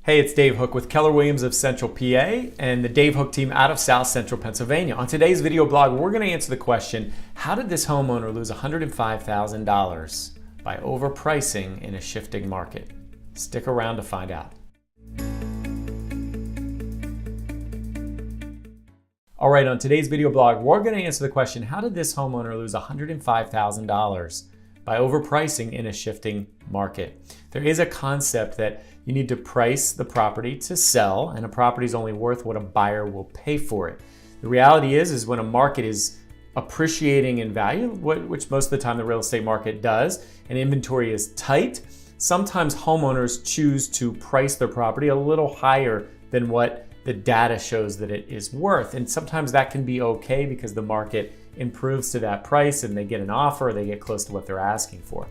Hey, it's Dave Hooke with Keller Williams of Central PA and the Dave Hooke team out of South Central Pennsylvania. On today's video blog, we're going to answer the question, how did this homeowner lose $105,000 by overpricing in a shifting market? Stick around to find out. All right, on today's video blog, we're going to answer the question, how did this homeowner lose $105,000 by overpricing in a shifting market? There is a concept that you need to price the property to sell, and a property is only worth what a buyer will pay for it. The reality is when a market is appreciating in value, which most of the time the real estate market does, and inventory is tight, sometimes homeowners choose to price their property a little higher than what the data shows that it is worth. And sometimes that can be okay because the market improves to that price and they get an offer, or they get close to what they're asking for.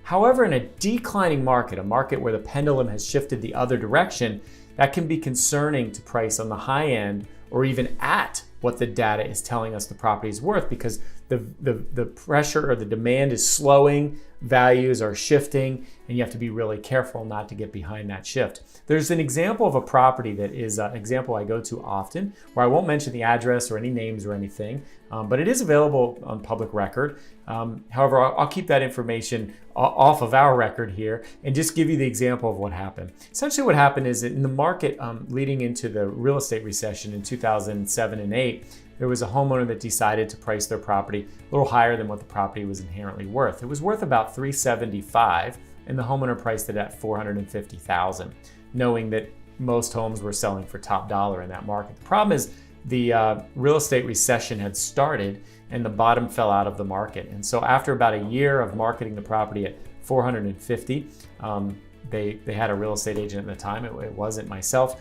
However, in a declining market, a market where the pendulum has shifted the other direction, that can be concerning to price on the high end or even at what the data is telling us the property is worth, because the pressure or the demand is slowing, values are shifting, and you have to be really careful not to get behind that shift. There's an example of a property that is an example I go to often, where I won't mention the address or any names or anything, but it is available on public record. However, I'll keep that information off of our record here and just give you the example of what happened. Essentially what happened is that in the market leading into the real estate recession in 2007 and 8, there was a homeowner that decided to price their property a little higher than what the property was inherently worth. It was worth about $375,000, and the homeowner priced it at $450,000, knowing that most homes were selling for top dollar in that market. The problem is the real estate recession had started and the bottom fell out of the market. And so after about a year of marketing the property at $450,000, they had a real estate agent at the time, it wasn't myself,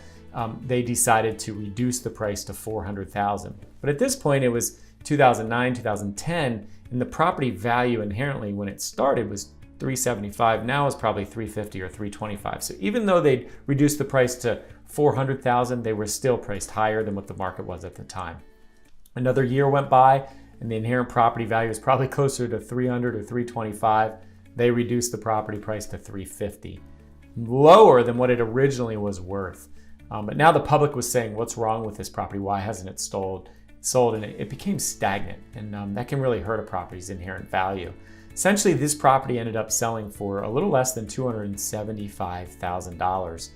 they decided to reduce the price to $400,000. But at this point, it was 2009, 2010, and the property value inherently when it started was $375,000. Now it's probably $350,000 or $325,000. So even though they'd reduced the price to $400,000, they were still priced higher than what the market was at the time. Another year went by, and the inherent property value is probably closer to $300,000 or $325,000. They reduced the property price to $350,000, lower than what it originally was worth. But now the public was saying, what's wrong with this property? Why hasn't it sold? And it became stagnant, and that can really hurt a property's inherent value. Essentially, this property ended up selling for a little less than $275,000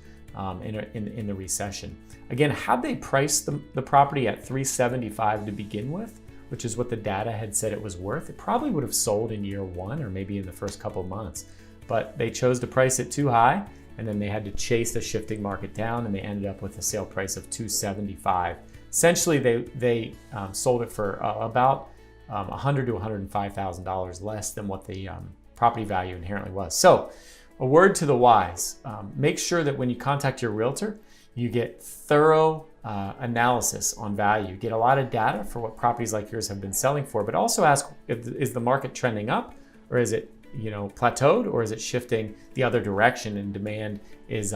in the recession. Again, had they priced the property at $375,000 to begin with, which is what the data had said it was worth, it probably would have sold in year one or maybe in the first couple of months. But they chose to price it too high, and then they had to chase the shifting market down, and they ended up with a sale price of $275,000. Essentially, they sold it for about $100,000 to $105,000 less than what the property value inherently was. So, a word to the wise: make sure that when you contact your realtor, you get thorough analysis on value. Get a lot of data for what properties like yours have been selling for, but also ask, is the market trending up, or is it plateaued, or is it shifting the other direction and demand is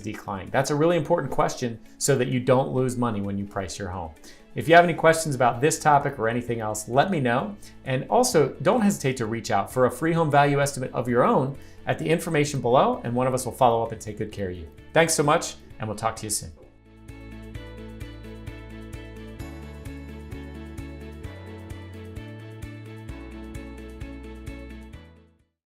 declining? That's a really important question so that you don't lose money when you price your home. If you have any questions about this topic or anything else, let me know. And also, don't hesitate to reach out for a free home value estimate of your own at the information below, and one of us will follow up and take good care of you. Thanks so much, and we'll talk to you soon.